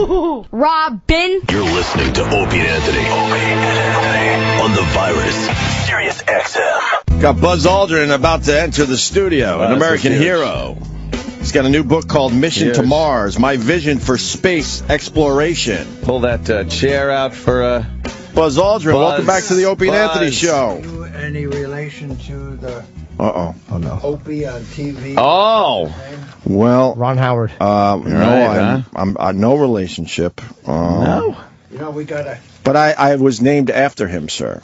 Robin. You're listening to Opie and Anthony. On the virus. Sirius XM. Got Buzz Aldrin about to enter the studio, an American hero. He's got a new book called Mission to Mars, My Vision for Space Exploration. Pull that chair out for Buzz Aldrin, welcome back to the Opie and Anthony Are Show. you any relation to the Oh, no. Opie on TV? Oh. Well, Ron Howard. No, I'm no relationship. No. You know, we got to... But I was named after him, sir.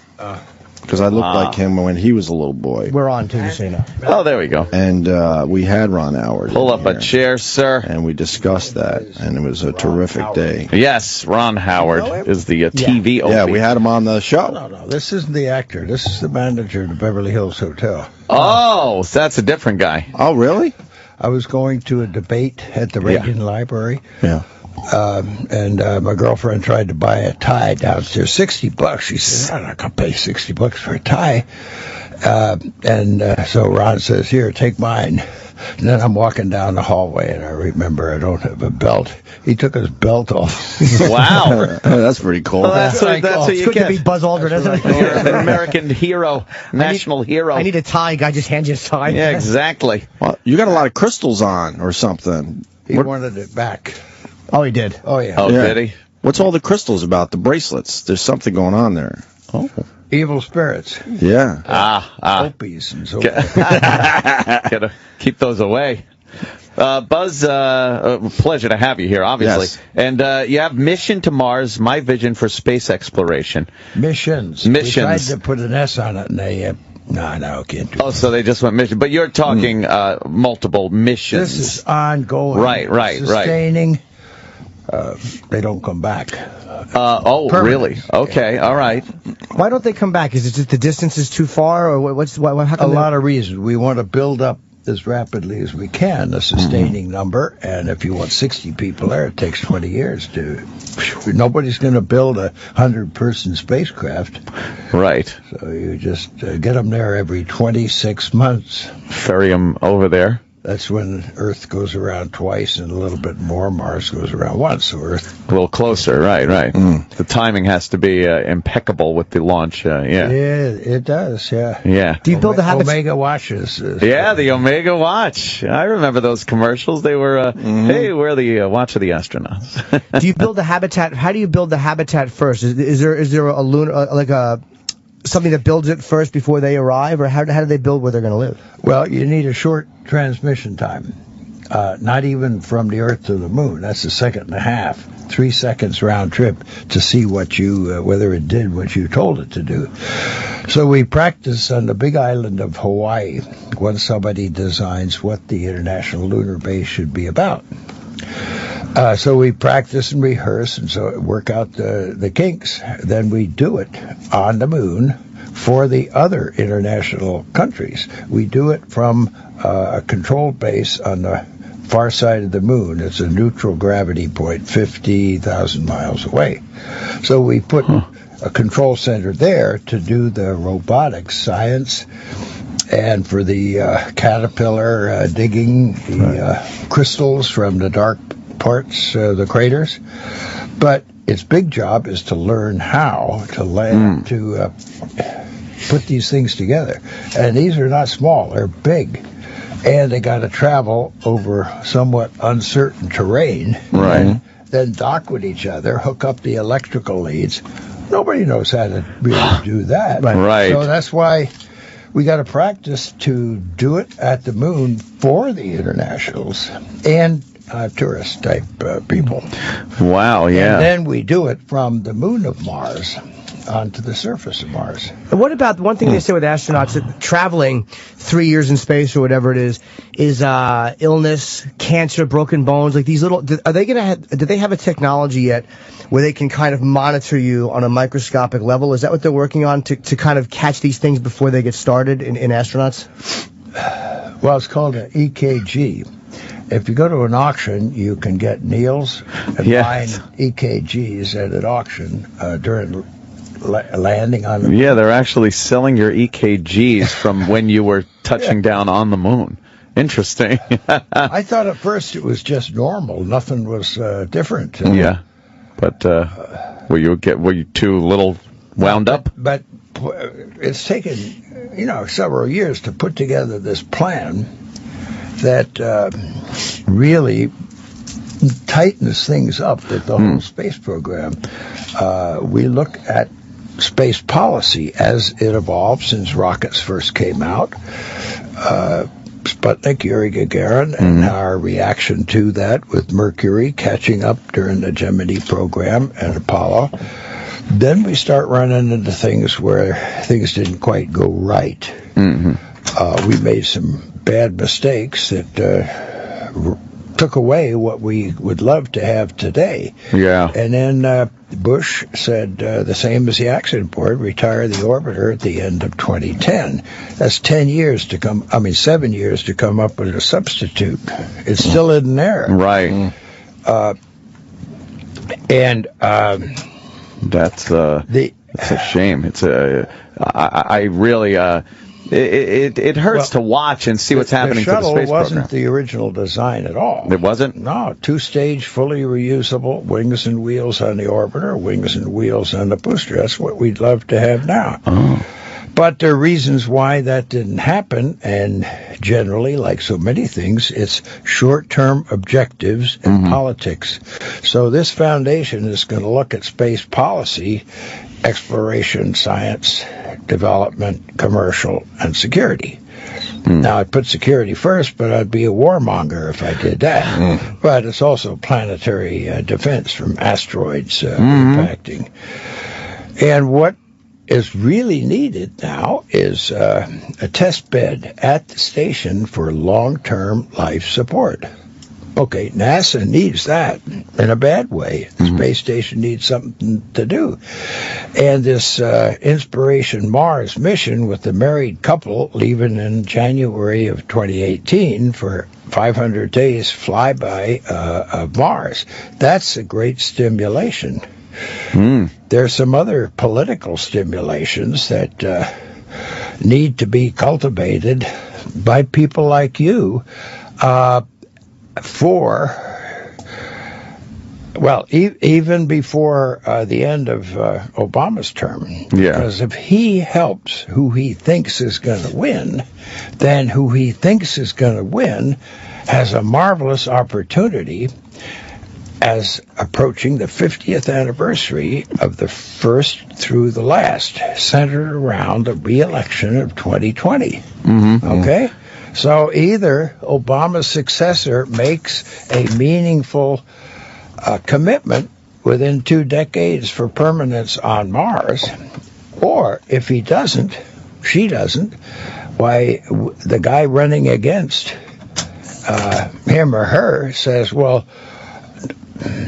Because I looked like him when he was a little boy. We're on, too, just so you know. Oh, there we go. And we had Ron Howard. Pull up a chair, sir. And we discussed that, and it was a terrific day. Yes, Ron Howard is the TV Opie. Yeah, we had him on the show. No, this isn't the actor. This is the manager of the Beverly Hills Hotel. Oh, so that's a different guy. Oh, really? I was going to a debate at the Reagan Library. Yeah. And my girlfriend tried to buy a tie downstairs, $60. She said, I'm not going to pay $60 for a tie. So Ron says, here, take mine. And then I'm walking down the hallway, and I remember I don't have a belt. He took his belt off. Wow. That's pretty cool. Well, that's what It's you good get. to be Buzz Aldrin, isn't it? You're an American hero, national hero. I need a tie. Guy just hands you a tie. Yeah, exactly. Well, you got a lot of crystals on or something. He wanted it back. Oh, he did. Oh, yeah. Oh, Yeah. did he? What's all the crystals about? The bracelets. There's something going on there. Oh. Evil spirits. Yeah. Opies and so forth. Gotta keep those away. Buzz, pleasure to have you here, obviously. Yes. And you have Mission to Mars, My Vision for Space Exploration. Missions. We tried to put an S on it, and they... No, can't do Oh, so they just went mission. But you're talking multiple missions. This is ongoing. Right. Sustaining. They don't come back. Really? Okay, all right. Why don't they come back? Is it just the distance is too far, or how come A lot of reasons. We want to build up as rapidly as we can a sustaining number, and if you want 60 people there, it takes 20 years to... Nobody's going to build a 100-person spacecraft. Right. So you just get them there every 26 months. Ferry them over there. That's when Earth goes around twice and a little bit more. Mars goes around once, so Earth... A little closer, right. The timing has to be impeccable with the launch, Yeah, it does, yeah. Yeah. Do you build the habitat? Omega watches. Yeah, the Omega watch. I remember those commercials. They were, hey, we're the watch of the astronauts. Do you build the habitat? How do you build the habitat first? Is there a lunar something that builds it first before they arrive, or how do they build where they're going to live? Well, you need a short transmission time. Not even from the Earth to the Moon. That's a second and a half, 3 seconds round trip to see what whether it did what you told it to do. So we practice on the big island of Hawaii when somebody designs what the International Lunar Base should be about. So we practice and rehearse and so work out the kinks. Then we do it on the moon for the other international countries. We do it from a controlled base on the far side of the moon. It's a neutral gravity point 50,000 miles away. So we put a control center there to do the robotics science and for the caterpillar digging the crystals from the dark parts, the craters. But its big job is to learn how to land, to put these things together. And these are not small, they're big. And they got to travel over somewhat uncertain terrain. Right. And then dock with each other, hook up the electrical leads. Nobody knows how to really do that. Right. So that's why we got to practice to do it at the moon for the internationals and tourist type people. Wow, yeah. And then we do it from the moon of Mars onto the surface of Mars. What about one thing they say with astronauts that traveling 3 years in space or whatever it is illness, cancer, broken bones, like these little, do they have a technology yet where they can kind of monitor you on a microscopic level? Is that what they're working on to kind of catch these things before they get started in astronauts? Well, it's called an EKG. If you go to an auction, you can get needles and find EKGs at an auction during landing on the moon. Yeah, they're actually selling your EKGs from when you were touching down on the moon. Interesting. I thought at first it was just normal. Nothing was different. Yeah. But were you too little wound up? But it's taken, several years to put together this plan that really tightens things up with the whole space program. We look at space policy as it evolved since rockets first came out. Sputnik, Yuri Gagarin, and our reaction to that with Mercury catching up during the Gemini program and Apollo. Then we start running into things where things didn't quite go right. We made some bad mistakes that took away what we would love to have today. Yeah. And then Bush said the same as the accident board, retire the orbiter at the end of 2010. That's 7 years to come up with a substitute. It still isn't there. Right. That's a shame. It's I really it hurts to watch and see what's happening to the space program. The shuttle wasn't the original design at all. It wasn't? No, 2-stage, fully reusable, wings and wheels on the orbiter, wings and wheels on the booster. That's what we'd love to have now. Oh. But there are reasons why that didn't happen, and generally, like so many things, it's short-term objectives and politics. So this foundation is going to look at space policy, exploration, science, development, commercial, and security. Now, I'd put security first, but I'd be a warmonger if I did that. But it's also planetary defense from asteroids impacting. And what is really needed now is a test bed at the station for long-term life support. Okay, NASA needs that in a bad way. The space station needs something to do. And this Inspiration Mars mission with the married couple leaving in January of 2018 for 500 days flyby of Mars, that's a great stimulation. There's some other political stimulations that need to be cultivated by people like you even before the end of Obama's term. Yeah. Because if he helps who he thinks is going to win, then who he thinks is going to win has a marvelous opportunity as approaching the 50th anniversary of the first through the last, centered around the re-election of 2020. Okay? So either Obama's successor makes a meaningful commitment within 2 decades for permanence on Mars, or if he doesn't, she doesn't, why, the guy running against him or her says, well,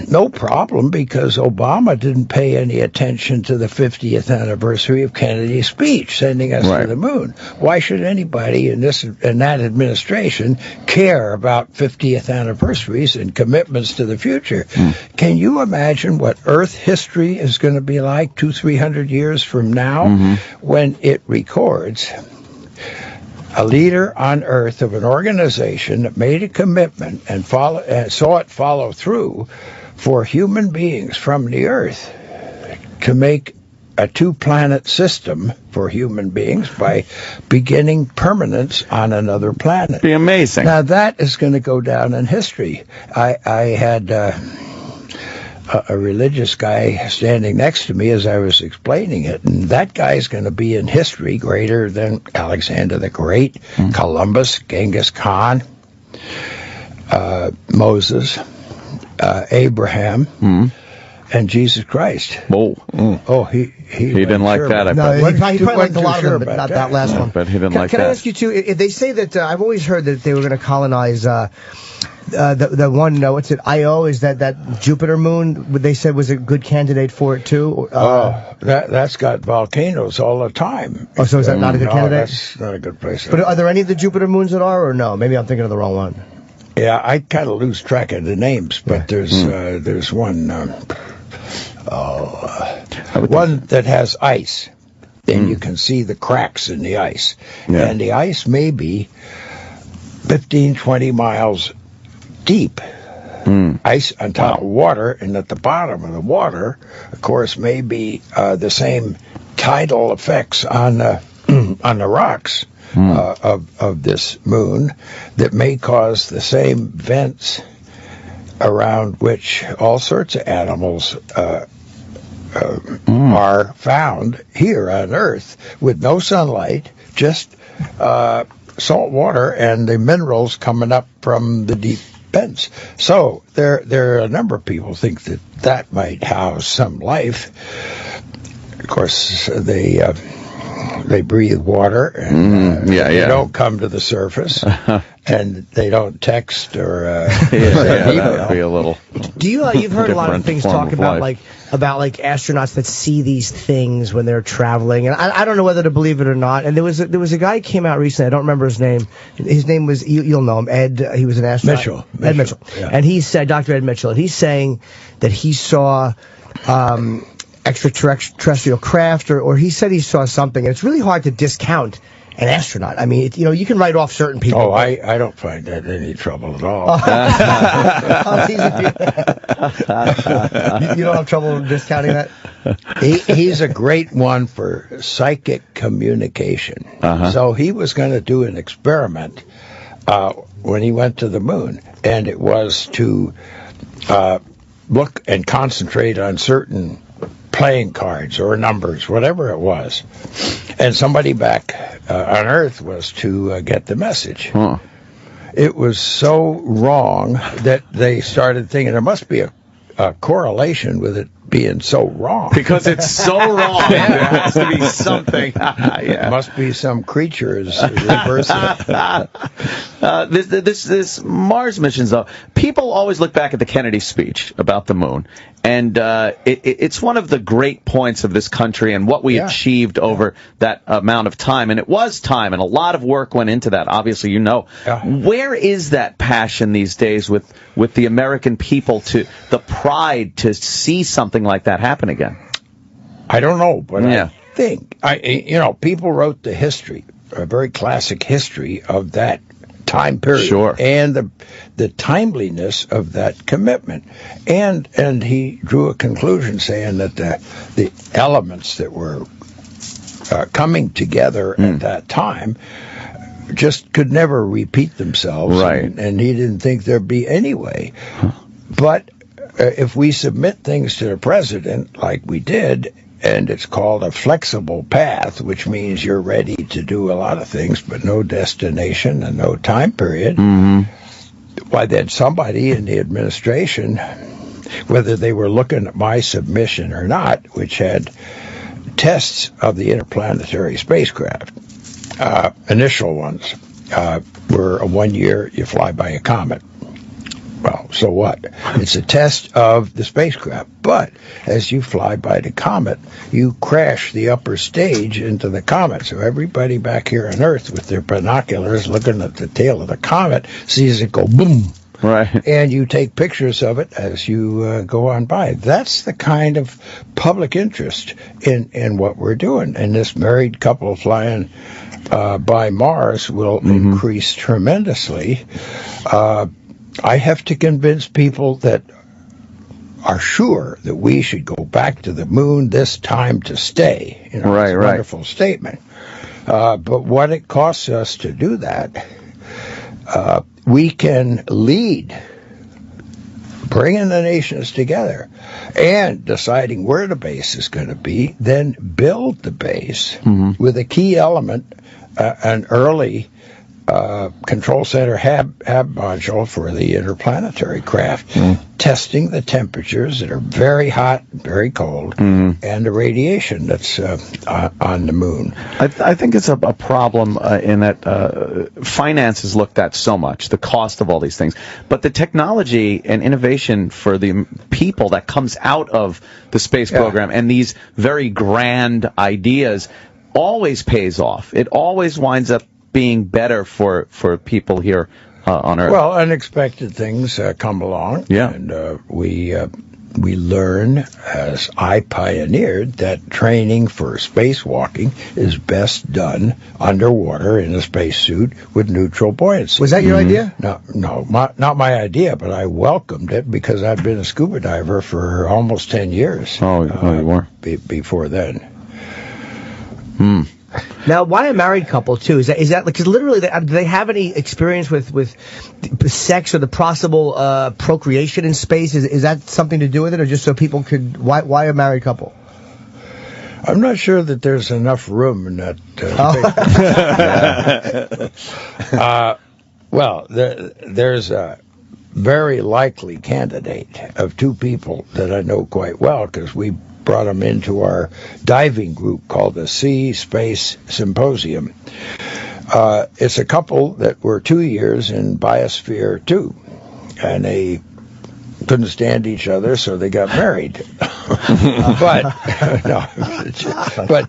no problem, because Obama didn't pay any attention to the 50th anniversary of Kennedy's speech sending us to the moon. Why should anybody in that administration care about 50th anniversaries and commitments to the future? Can you imagine what Earth history is going to be like 200-300 years from now when it records a leader on Earth of an organization that made a commitment and saw it follow through for human beings from the Earth to make a 2-planet system for human beings by beginning permanence on another planet? Be amazing. Now that is going to go down in history. I had a religious guy standing next to me as I was explaining it, and that guy's going to be in history greater than Alexander the Great, Columbus, Genghis Khan, Moses, Abraham, and Jesus Christ. Oh, he didn't like that. He probably liked a lot of them, but not that last one. But he didn't like that. Can I ask you too? They say that I've always heard that they were going to colonize the one. What's it? Io, is that Jupiter moon? They said was a good candidate for it too. That's got volcanoes all the time. Oh, so is that not a good candidate? That's not a good place. But are there any of the Jupiter moons that are, or no? Maybe I'm thinking of the wrong one. Yeah, I kind of lose track of the names, but there's one one that has ice, and you can see the cracks in the ice, and the ice may be 15, 20 miles deep. Ice on top of water, and at the bottom of the water, of course, may be the same tidal effects on the rocks of this moon that may cause the same vents around which all sorts of animals are found here on Earth, with no sunlight, just salt water and the minerals coming up from the deep vents. So there are a number of people think that might house some life. Of course, they breathe water, and they don't come to the surface, and they don't text or send email. That would be a little. You've heard a lot of things talk about like astronauts that see these things when they're traveling, and I don't know whether to believe it or not. And there was a guy who came out recently. I don't remember his name. His name was, you'll know him, Ed. He was an astronaut. Ed Mitchell. Yeah. And he said, Dr. Ed Mitchell, and he's saying that he saw extraterrestrial craft, or he said he saw something. And it's really hard to discount an astronaut. I mean, you can write off certain people. Oh, I don't find that any trouble at all. You don't have trouble discounting that? He's a great one for psychic communication. So he was going to do an experiment when he went to the moon, and it was to look and concentrate on certain playing cards or numbers, whatever it was. And somebody back on Earth was to get the message. It was so wrong that they started thinking there must be a correlation with it being so wrong. Because it's so wrong. There has to be something. It must be some creatures reversing. This Mars missions, though, people always look back at the Kennedy speech about the moon, and it's one of the great points of this country and what we achieved over that amount of time. And it was time, and a lot of work went into that, obviously, Where is that passion these days with the American people, to the pride to see something like that happen again? I don't know, but I think people wrote the history, a very classic history of that time period, and the timeliness of that commitment, and he drew a conclusion saying that the elements that were coming together at that time just could never repeat themselves, and he didn't think there'd be any way. But if we submit things to the president like we did, and it's called a flexible path, which means you're ready to do a lot of things, but no destination and no time period, why then somebody in the administration, whether they were looking at my submission or not, which had tests of the interplanetary spacecraft, initial ones were a 1 year, you fly by a comet. Well, so what? It's a test of the spacecraft. But as you fly by the comet, you crash the upper stage into the comet. So everybody back here on Earth with their binoculars looking at the tail of the comet sees it go boom. Right. And you take pictures of it as you go on by. That's the kind of public interest in what we're doing. And this married couple flying by Mars will increase tremendously. I have to convince people that are sure that we should go back to the moon this time to stay. It's a wonderful statement. But what it costs us to do that, we can lead bringing the nations together and deciding where the base is going to be, then build the base with a key element, an early control center hab module for the interplanetary craft, testing the temperatures that are very hot, very cold, and the radiation that's on the moon. I think it's a problem in that finance is looked at so much, the cost of all these things. But the technology and innovation for the people that comes out of the space program and these very grand ideas always pays off. It always winds up being better for people here on Earth. Well, unexpected things come along, and we we learn, as I pioneered, that training for spacewalking is best done underwater in a spacesuit with neutral buoyancy. Was that your idea? No, not my idea, but I welcomed it because I'd been a scuba diver for almost 10 years. Oh, you were? Before then. Now, why a married couple too? Is that because literally, do they have any experience with sex or the possible procreation in space? Is that something to do with it, or just so people could? Why a married couple? I'm not sure that there's enough room in that. Well, there's a very likely candidate of two people that I know quite well because we brought them into our diving group called the Sea Space Symposium. It's a couple that were 2 years in Biosphere 2, and they couldn't stand each other, so they got married. But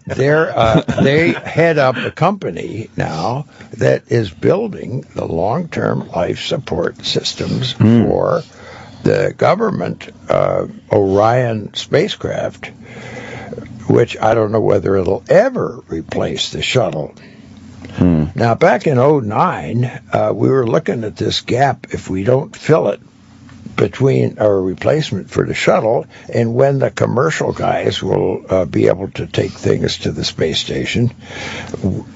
they head up a company now that is building the long-term life support systems for the government Orion spacecraft, which I don't know whether it'll ever replace the shuttle. Now, back in 2009, we were looking at this gap if we don't fill it between our replacement for the shuttle and when the commercial guys will be able to take things to the space station.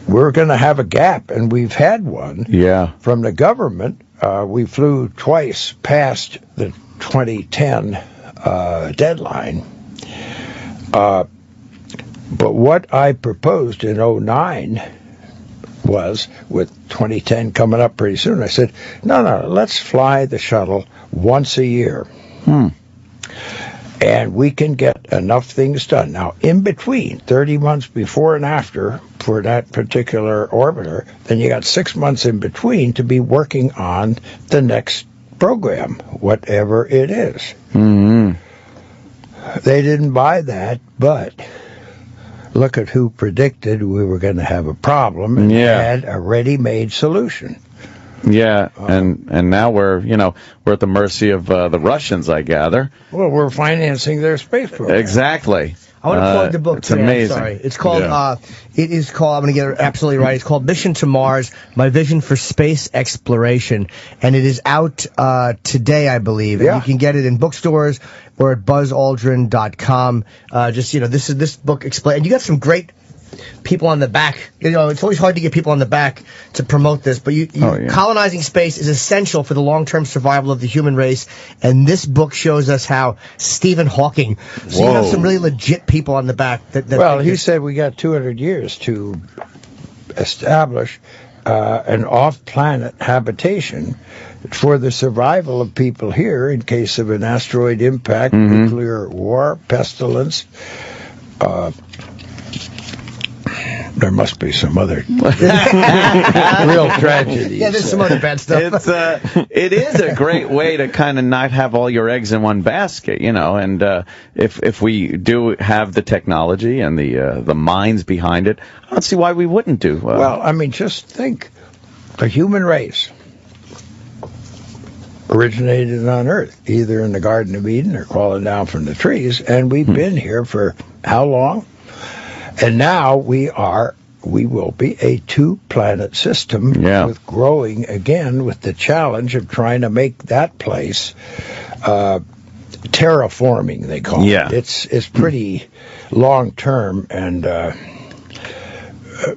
We're going to have a gap, and we've had one from the government. We flew twice past the 2010 deadline. But what I proposed in 2009 was, with 2010 coming up pretty soon, I said, no, let's fly the shuttle once a year. And we can get enough things done. Now, in between, 30 months before and after for that particular orbiter, then you got 6 months in between to be working on the next program, whatever it is. They didn't buy that, but look at who predicted we were going to have a problem and had a ready-made solution. Yeah, and now we're at the mercy of the Russians, I gather. Well, we're financing their space program. Exactly. I want to plug the book. It's amazing. I'm sorry. It's called. It is called. I'm going to get it absolutely right. It's called Mission to Mars: My Vision for Space Exploration, and it is out today, I believe. And you can get it in bookstores or at buzzaldrin.com. This book explains. And you got some great people on the back. It's always hard to get people on the back to promote this, but colonizing space is essential for the long-term survival of the human race, and this book shows us how. Stephen Hawking. So you have some really legit people on the back. He said we got 200 years to establish an off-planet habitation for the survival of people here in case of an asteroid impact, nuclear war, pestilence. There must be some other real tragedies. Yeah, there's some other bad stuff. It is a great way to kind of not have all your eggs in one basket, and if we do have the technology and the minds behind it, I don't see why we wouldn't do. Well, I mean, just think, the human race originated on Earth, either in the Garden of Eden or crawling down from the trees, and we've been here for how long? And now we will be a two-planet system with growing again with the challenge of trying to make that place terraforming, they call it. It's pretty long-term and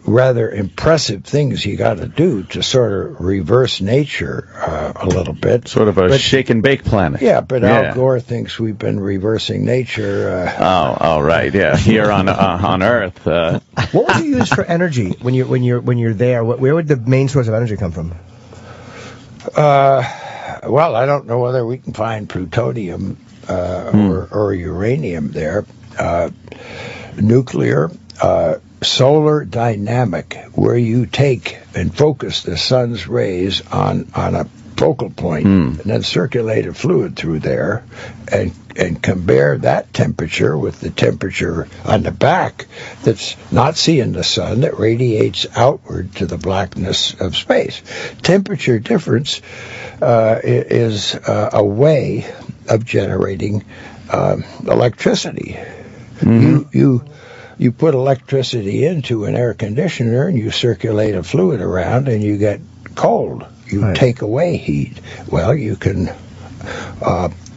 rather impressive things you got to do to sort of reverse nature a little bit. Sort of a shake and bake planet. Yeah, but Al Gore thinks we've been reversing nature. Right, yeah, here on Earth. What would you use for energy when you're there? Where would the main source of energy come from? Well, I don't know whether we can find plutonium or uranium there. Nuclear. Solar dynamic, where you take and focus the sun's rays on a focal point and then circulate a fluid through there and compare that temperature with the temperature on the back that's not seeing the sun, that radiates outward to the blackness of space. Temperature difference is a way of generating electricity. You put electricity into an air conditioner and you circulate a fluid around and you get cold. You take away heat. Well, you can...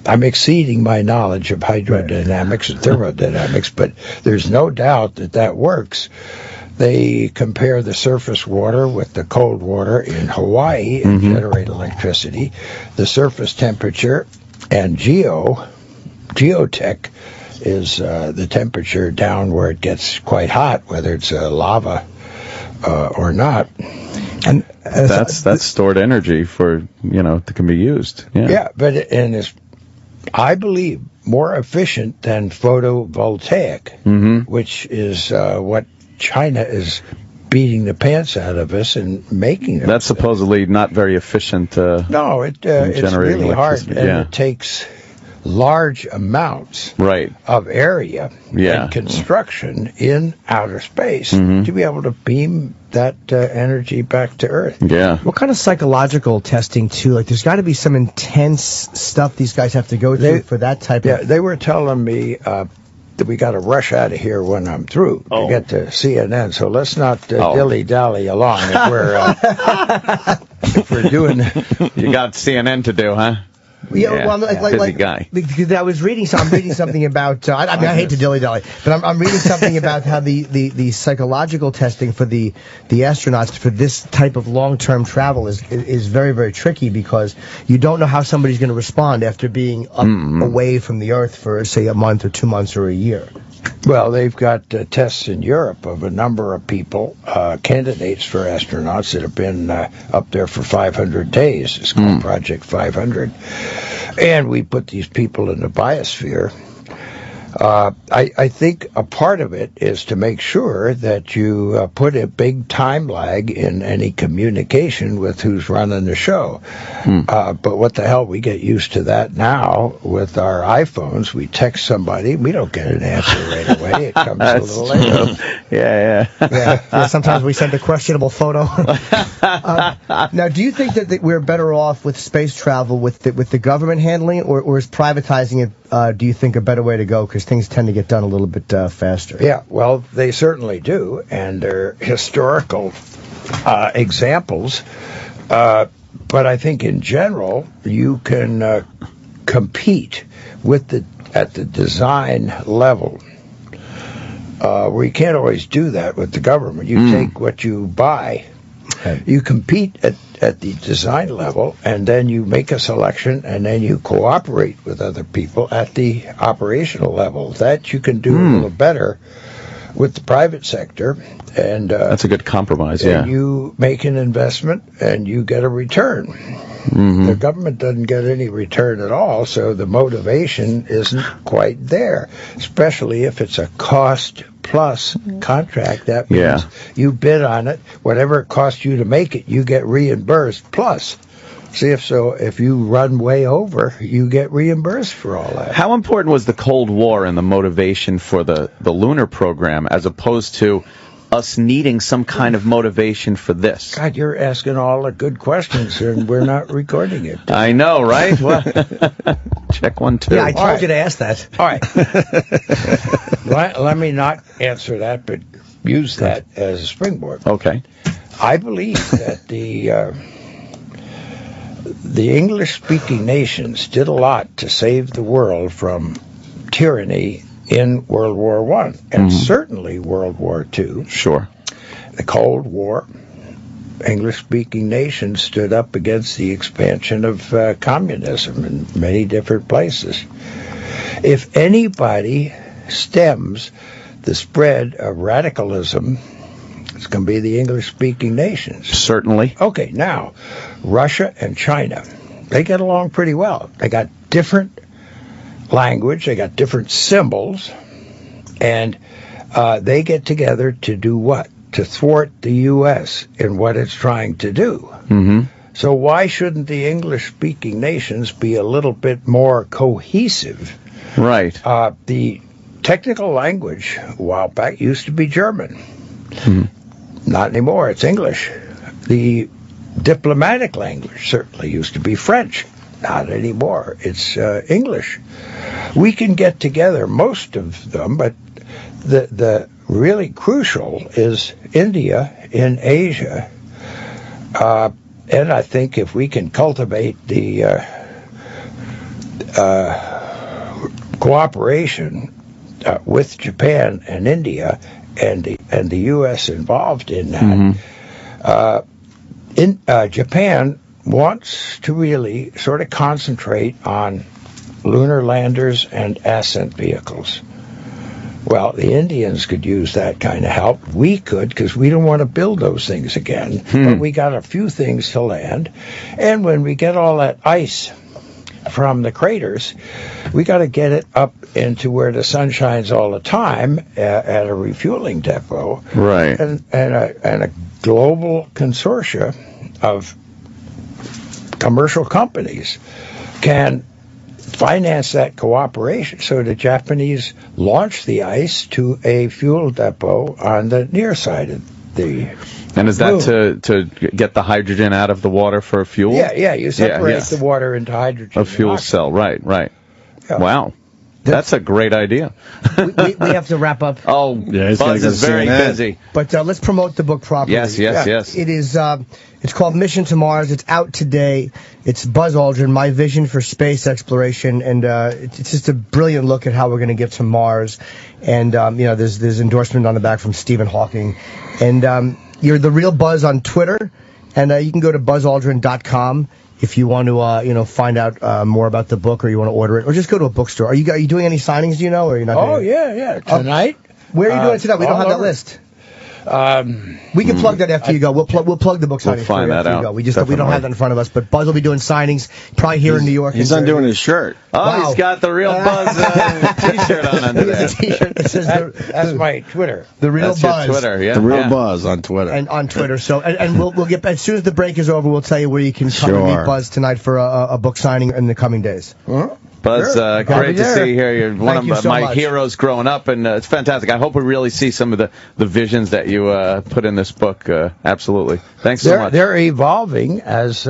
I'm exceeding my knowledge of hydrodynamics and thermodynamics, but there's no doubt that works. They compare the surface water with the cold water in Hawaii and generate electricity. The surface temperature and geotech is the temperature down where it gets quite hot, whether it's lava or not. And that's stored energy for, that can be used. Yeah, but it's, I believe, more efficient than photovoltaic, which is what China is beating the pants out of us and making them. That's supposedly not very efficient. No, it's really hard, and it takes large amounts of area and construction in outer space to be able to beam that energy back to Earth. Yeah. What kind of psychological testing, too? Like, there's got to be some intense stuff these guys have to go through for that type of... Yeah, they were telling me that we got to rush out of here when I'm through to get to CNN, so let's not dilly-dally along if we're doing... You got CNN to do, huh? Yeah, well, busy guy. Because I was reading something about. I hate to dilly dally, but I'm reading something about how the psychological testing for the astronauts for this type of long-term travel is very, very tricky, because you don't know how somebody's going to respond after being away from the Earth for, say, a month or 2 months or a year. Well, they've got tests in Europe of a number of people, candidates for astronauts that have been up there for 500 days. It's called Project 500. And we put these people in the biosphere. I think a part of it is to make sure that you put a big time lag in any communication with who's running the show. But what the hell, we get used to that now with our iPhones. We text somebody, we don't get an answer right away. It comes a little later. Yeah, sometimes we send a questionable photo. Now, do you think that we're better off with space travel with the government handling it, or is privatizing it, do you think, a better way to go? Because things tend to get done a little bit faster. Yeah, well, they certainly do, and they're historical examples. But I think in general, you can compete at the design level. Where you can't always do that with the government. You take what you buy. You compete at the design level, and then you make a selection, and then you cooperate with other people at the operational level. That you can do a little better with the private sector. And that's a good compromise, and you make an investment, and you get a return. The government doesn't get any return at all, so the motivation isn't quite there, especially if it's a cost-plus contract. That means you bid on it. Whatever it costs you to make it, you get reimbursed plus. See, if you run way over, you get reimbursed for all that. How important was the Cold War and the motivation for the Lunar program, as opposed to us needing some kind of motivation for this? God, you're asking all the good questions, and we're not recording it. I know, right? Well, check 1, 2. Yeah, I told you to ask that. All right. Let me not answer that, but use that as a springboard. Okay. I believe that the English-speaking nations did a lot to save the world from tyranny in World War I, and certainly World War II. Sure. The Cold War, English-speaking nations stood up against the expansion of communism in many different places. If anybody stems the spread of radicalism, it's going to be the English-speaking nations. Certainly. Okay, now, Russia and China, they get along pretty well. They got different language, they got different symbols, and they get together to do what? To thwart the U.S. in what it's trying to do. So why shouldn't the English-speaking nations be a little bit more cohesive? Right. The technical language a while back used to be German. Not anymore, it's English. The diplomatic language certainly used to be French. not anymore. It's English. We can get together, most of them, but the really crucial is India in Asia. And I think if we can cultivate the cooperation with Japan and India and the U.S. involved in that, Japan wants to really sort of concentrate on lunar landers and ascent vehicles. Well, the Indians could use that kind of help. We could, because we don't want to build those things again. But we got a few things to land. And when we get all that ice from the craters, we got to get it up into where the sun shines all the time at a refueling depot. Right. And a global consortia of commercial companies can finance that cooperation. So the Japanese launched the ice to a fuel depot on the near side of the And is that to get the hydrogen out of the water for fuel? Yeah, you separate the water into hydrogen. A fuel cell, right. Yeah. Wow. That's a great idea. we have to wrap up. Oh, yeah, Buzz is very busy. But let's promote the book properly. Yes. It is. It's called Mission to Mars. It's out today. It's Buzz Aldrin, My Vision for Space Exploration, and it's just a brilliant look at how we're going to get to Mars. And there's endorsement on the back from Stephen Hawking. And you're the real Buzz on Twitter, and you can go to buzzaldrin.com. If you want to, find out more about the book, or you want to order it, or just go to a bookstore. Are you doing any signings? Do you know, or are you not? Oh yeah, tonight. Where are you doing it tonight? We don't have that list. We can plug that after you go. We'll plug the book signing find that after out. you go. We don't have that in front of us, but Buzz will be doing signings probably here in New York. He's undoing his shirt. Oh, wow. He's got the real Buzz T-shirt on under there. T-shirt that says that's my Twitter. The real That's Buzz. your Twitter, yeah. The real Buzz on Twitter. And on Twitter. So and we'll get, as soon as the break is over, we'll tell you where you can come and meet Buzz tonight for a book signing in the coming days. Buzz, great to see you here. You're one of my heroes growing up, and it's fantastic. I hope we really see some of the visions that you put in this book. Absolutely. Thanks so much. They're evolving as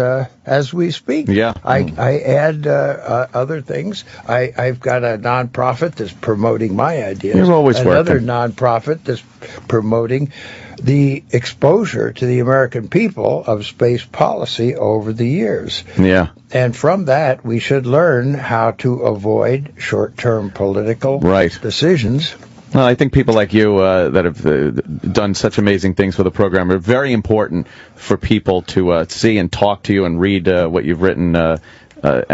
we speak. Yeah. I add other things. I've got a nonprofit that's promoting my ideas. You're always Another working. nonprofit that's promoting the exposure to the American people of space policy over the years. Yeah. And from that, we should learn how to avoid short-term political decisions. Well, I think people like you that have done such amazing things for the program are very important for people to see and talk to you and read what you've written, and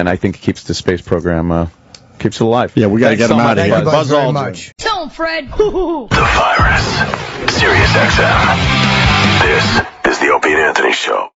I think it keeps the space program keeps it alive. Yeah, we got to get him out of here. Thank you, Buzz, very much. Tell him, Fred. The Virus. Sirius XM. This is the Opie and Anthony Show.